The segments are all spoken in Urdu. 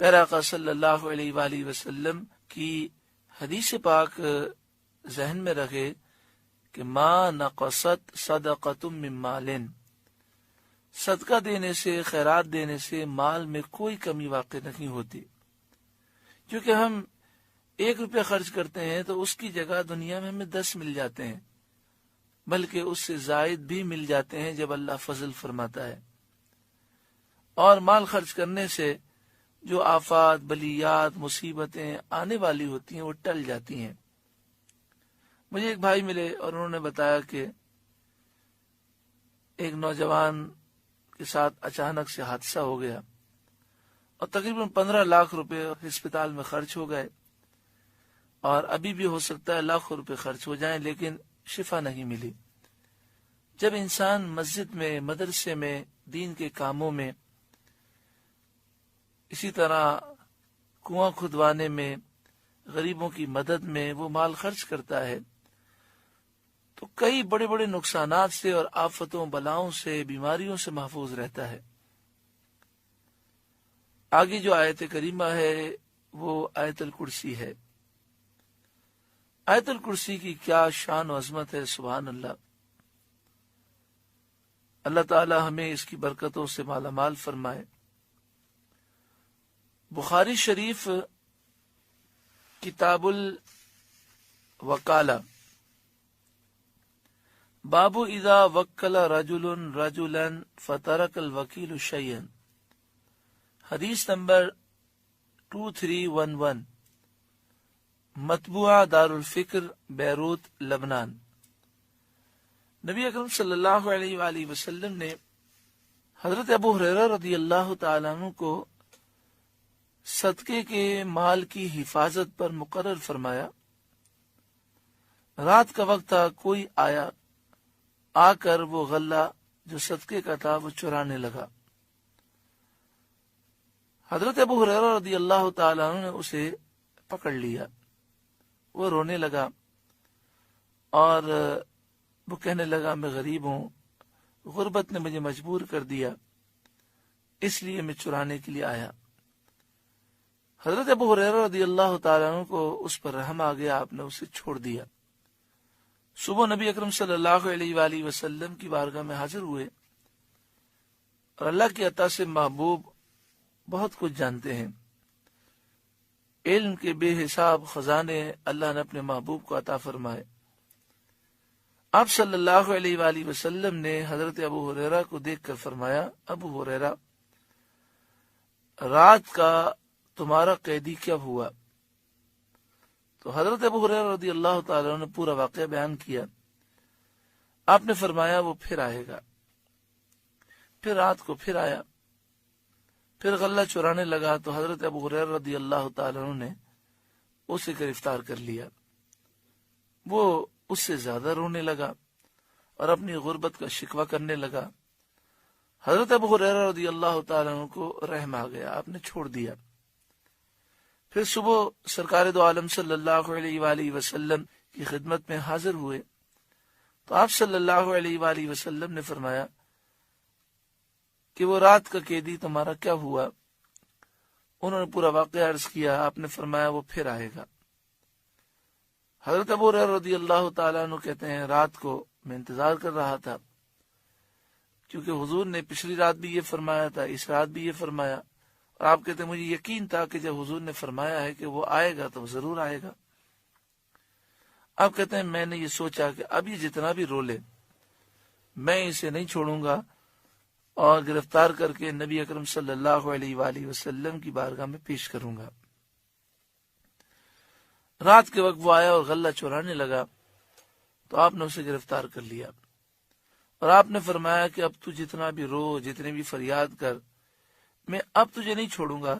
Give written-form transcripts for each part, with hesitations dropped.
پیارے آقا صلی اللہ علیہ وآلہ وسلم کی حدیث پاک ذہن میں رکھے کہ ما نقصت صدقۃ من مال، صدقہ دینے سے، خیرات دینے سے مال میں کوئی کمی واقع نہیں ہوتی، کیونکہ ہم 1 روپیہ خرچ کرتے ہیں تو اس کی جگہ دنیا میں ہمیں 10 مل جاتے ہیں، بلکہ اس سے زائد بھی مل جاتے ہیں جب اللہ فضل فرماتا ہے۔ اور مال خرچ کرنے سے جو آفات، بلیات، مصیبتیں آنے والی ہوتی ہیں وہ ٹل جاتی ہیں۔ مجھے ایک بھائی ملے اور انہوں نے بتایا کہ ایک نوجوان کے ساتھ اچانک سے حادثہ ہو گیا اور تقریباً 15 لاکھ روپے ہسپتال میں خرچ ہو گئے، اور ابھی بھی ہو سکتا ہے لاکھوں روپے خرچ ہو جائیں، لیکن شفا نہیں ملی۔ جب انسان مسجد میں، مدرسے میں، دین کے کاموں میں، اسی طرح کنواں کھدوانے میں، غریبوں کی مدد میں وہ مال خرچ کرتا ہے تو کئی بڑے بڑے نقصانات سے اور آفتوں، بلاؤں سے، بیماریوں سے محفوظ رہتا ہے۔ آگے جو آیت کریمہ ہے وہ آیت الکرسی ہے۔ آیت الکرسی کی کیا شان و عظمت ہے، سبحان اللہ۔ اللہ تعالی ہمیں اس کی برکتوں سے مالا مال فرمائے۔ بخاری شریف کتاب الوکالہ، باب اذا وکل رجل رجلا فترک الوکیل شیئا، حدیث نمبر 2311، مطبوعہ دار الفکر، بیروت، لبنان۔ نبی اکرم صلی اللہ علیہ وآلہ وسلم نے حضرت ابو ہریرہ رضی اللہ تعالیٰ عنہ کو صدقے کے مال کی حفاظت پر مقرر فرمایا۔ رات کا وقت تھا، کوئی آیا، آ کر وہ غلہ جو صدقے کا تھا وہ چرانے لگا۔ حضرت ابو ہریرہ رضی اللہ تعالیٰ عنہ نے اسے پکڑ لیا، وہ رونے لگا اور وہ کہنے لگا میں غریب ہوں، غربت نے مجھے مجبور کر دیا، اس لیے میں چرانے کے لیے آیا۔ حضرت ابو ہریرہ رضی اللہ تعالیٰ عنہ کو اس پر رحم آ گیا، آپ نے اسے چھوڑ دیا۔ صبح نبی اکرم صلی اللہ علیہ وآلہ وسلم کی بارگاہ میں حاضر ہوئے اور اللہ کی عطا سے محبوب بہت کچھ جانتے ہیں، علم کے بے حساب خزانے اللہ نے اپنے محبوب کو عطا فرمائے۔ آپ صلی اللہ علیہ وآلہ وسلم نے حضرت ابو ہریرہ کو دیکھ کر فرمایا، ابو ہریرہ، رات کا تمہارا قیدی کب ہوا؟ تو حضرت ابو ہریرہ رضی اللہ تعالیٰ نے پورا واقعہ بیان کیا۔ آپ نے فرمایا وہ پھر آئے گا۔ پھر رات کو پھر آیا، پھر غلہ چرانے لگا تو حضرت ابو ہریرہ رضی اللہ تعالیٰ نے اسے گرفتار کر لیا۔ وہ اس سے زیادہ رونے لگا اور اپنی غربت کا شکوہ کرنے لگا۔ حضرت ابو ہریرہ رضی اللہ تعالیٰ عنہ کو رحم آ گیا، آپ نے چھوڑ دیا۔ پھر صبح سرکار دو عالم صلی اللہ علیہ وآلہ وسلم کی خدمت میں حاضر ہوئے تو آپ صلی اللہ علیہ وآلہ وسلم نے فرمایا کہ وہ رات کا قیدی تمہارا کیا ہوا؟ انہوں نے پورا واقعہ عرض کیا۔ آپ نے فرمایا وہ پھر آئے گا۔ حضرت ابو ہریرہ رضی اللہ تعالیٰ عنہ کہتے ہیں رات کو میں انتظار کر رہا تھا، کیونکہ حضور نے پچھلی رات بھی یہ فرمایا تھا، اس رات بھی یہ فرمایا، اور آپ کہتے ہیں مجھے یقین تھا کہ جب حضور نے فرمایا ہے کہ وہ آئے گا تو وہ ضرور آئے گا۔ آپ کہتے ہیں میں نے یہ سوچا کہ اب یہ جتنا بھی رو لے میں اسے نہیں چھوڑوں گا اور گرفتار کر کے نبی اکرم صلی اللہ علیہ وآلہ وسلم کی بارگاہ میں پیش کروں گا۔ رات کے وقت وہ آیا اور غلہ چورانے لگا تو آپ نے اسے گرفتار کر لیا اور آپ نے فرمایا کہ اب تو جتنا بھی رو، جتنے بھی فریاد کر، میں اب تجھے نہیں چھوڑوں گا،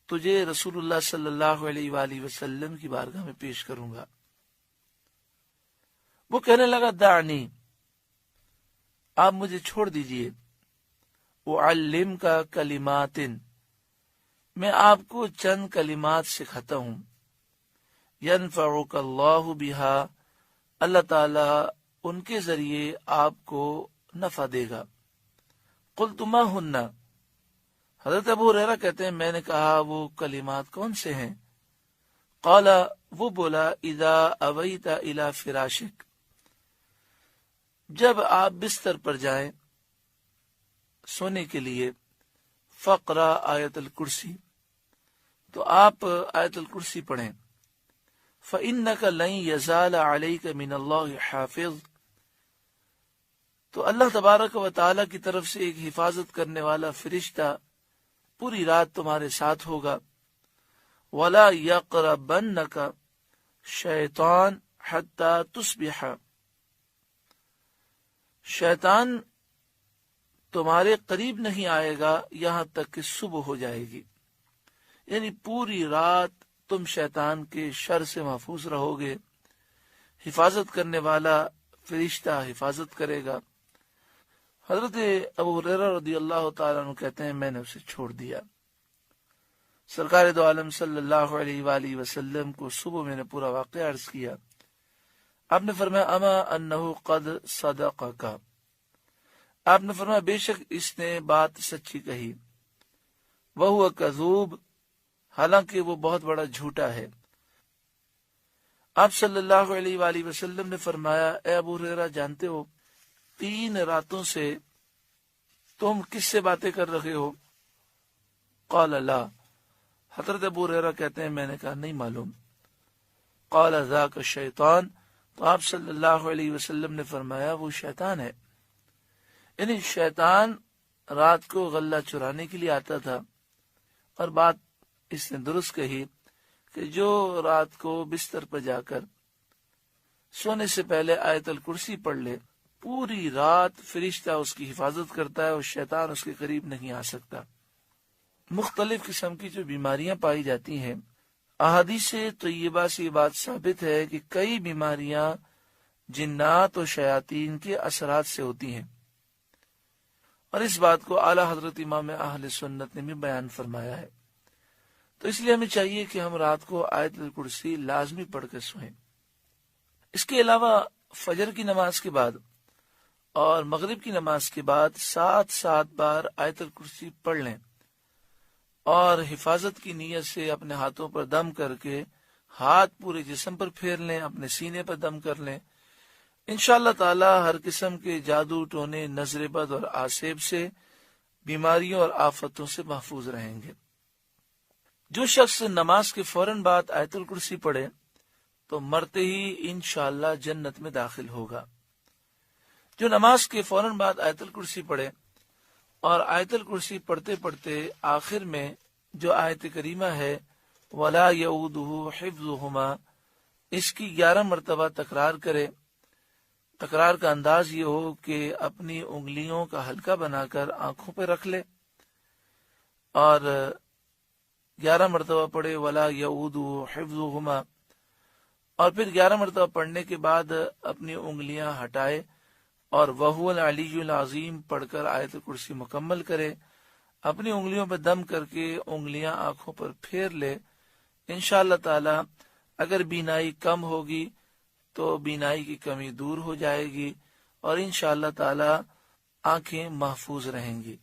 تجھے رسول اللہ صلی اللہ علیہ وآلہ وسلم کی بارگاہ میں پیش کروں گا۔ وہ کہنے لگا دعنی، آپ مجھے چھوڑ دیجئے، اعلم کا کلمات، میں آپ کو چند کلمات سکھاتا ہوں، ینفعک اللہ بہا، اللہ تعالی ان کے ذریعے آپ کو نفع دے گا۔ قلت ما ہن، حضرت ابو ہریرہ کہتے ہیں میں نے کہا وہ کلمات کون سے ہیں؟ قال، وہ بولا اذا اویت الی فراشک، جب آپ بستر پر جائیں سونے کے لیے، فقرا آیت الکرسی، تو آپ آیت الکرسی پڑھیں، فإنک لن یزال علیک من اللہ حافظ، تو اللہ تبارک و تعالی کی طرف سے ایک حفاظت کرنے والا فرشتہ پوری رات تمہارے ساتھ ہوگا، ولا یقربنک شیطان حتی تصبح، شیطان تمہارے قریب نہیں آئے گا یہاں تک کہ صبح ہو جائے گی، یعنی پوری رات تم شیطان کے شر سے محفوظ رہو گے، حفاظت کرنے والا فرشتہ حفاظت کرے گا۔ حضرت ابو ہریرہ رضی اللہ تعالیٰ عنہ کہتے ہیں میں نے اسے چھوڑ دیا۔ سرکار دو عالم صلی اللہ علیہ وآلہ وسلم کو صبح میں نے پورا واقعہ عرض کیا۔ آپ نے فرمایا اما انہ قد صدقک، آپ نے فرمایا بے شک اس نے بات سچی کہی، وہو کذوب، حالانکہ وہ بہت بڑا جھوٹا ہے۔ آپ صلی اللہ علیہ وآلہ وسلم نے فرمایا اے ابو ہریرہ جانتے ہو 3 راتوں سے تم کس سے باتیں کر رہے ہو؟ قال لا، حضرت ابو ہریرہ کہتے ہیں میں نے کہا نہیں معلوم۔ قال ذاک الشیطان، تو آپ صلی اللہ علیہ وسلم نے فرمایا وہ شیطان ہے، یعنی شیطان رات کو غلہ چرانے کے لیے آتا تھا۔ اور بات اس نے درست کہی کہ جو رات کو بستر پر جا کر سونے سے پہلے آیت الکرسی پڑھ لے، پوری رات فرشتہ اس کی حفاظت کرتا ہے اور شیطان اس کے قریب نہیں آ سکتا۔ مختلف قسم کی جو بیماریاں پائی جاتی ہیں، احادیث طیبہ سے یہ بات ثابت ہے کہ کئی بیماریاں جنات و شیاطین کے اثرات سے ہوتی ہیں، اور اس بات کو اعلی حضرت امام اہل سنت نے بھی بیان فرمایا ہے۔ تو اس لیے ہمیں چاہیے کہ ہم رات کو آیت الکرسی لازمی پڑھ کر سوئیں۔ اس کے علاوہ فجر کی نماز کے بعد اور مغرب کی نماز کے بعد 7 بار آیت الکرسی پڑھ لیں، اور حفاظت کی نیت سے اپنے ہاتھوں پر دم کر کے ہاتھ پورے جسم پر پھیر لیں، اپنے سینے پر دم کر لیں۔ انشاءاللہ تعالی ہر قسم کے جادو ٹونے، نظر بد اور آسیب سے، بیماریوں اور آفتوں سے محفوظ رہیں گے۔ جو شخص نماز کے فوراً بعد آیت الکرسی پڑھے تو مرتے ہی انشاءاللہ جنت میں داخل ہوگا۔ جو نماز کے فوراً بعد آیت الکرسی پڑھے اور آیت الکرسی پڑھتے پڑھتے آخر میں جو آیت کریمہ ہے وَلَا يَؤُودُهُ حِفْظُهُمَا، اس کی 11 مرتبہ تکرار کرے۔ تکرار کا انداز یہ ہو کہ اپنی انگلیوں کا حلقہ بنا کر آنکھوں پہ رکھ لے اور 11 مرتبہ پڑھے وَلَا يَؤُودُهُ حِفْظُهُمَا، اور پھر 11 مرتبہ پڑھنے کے بعد اپنی انگلیاں ہٹائے اور وَهُوَ الْعَلِيُّ الْعَظِيمُ پڑھ کر آیت کرسی مکمل کرے، اپنی انگلیوں پہ دم کر کے انگلیاں آنکھوں پر پھیر لے۔ انشاءاللہ تعالی اگر بینائی کم ہوگی تو بینائی کی کمی دور ہو جائے گی اور انشاءاللہ تعالی آنکھیں محفوظ رہیں گی۔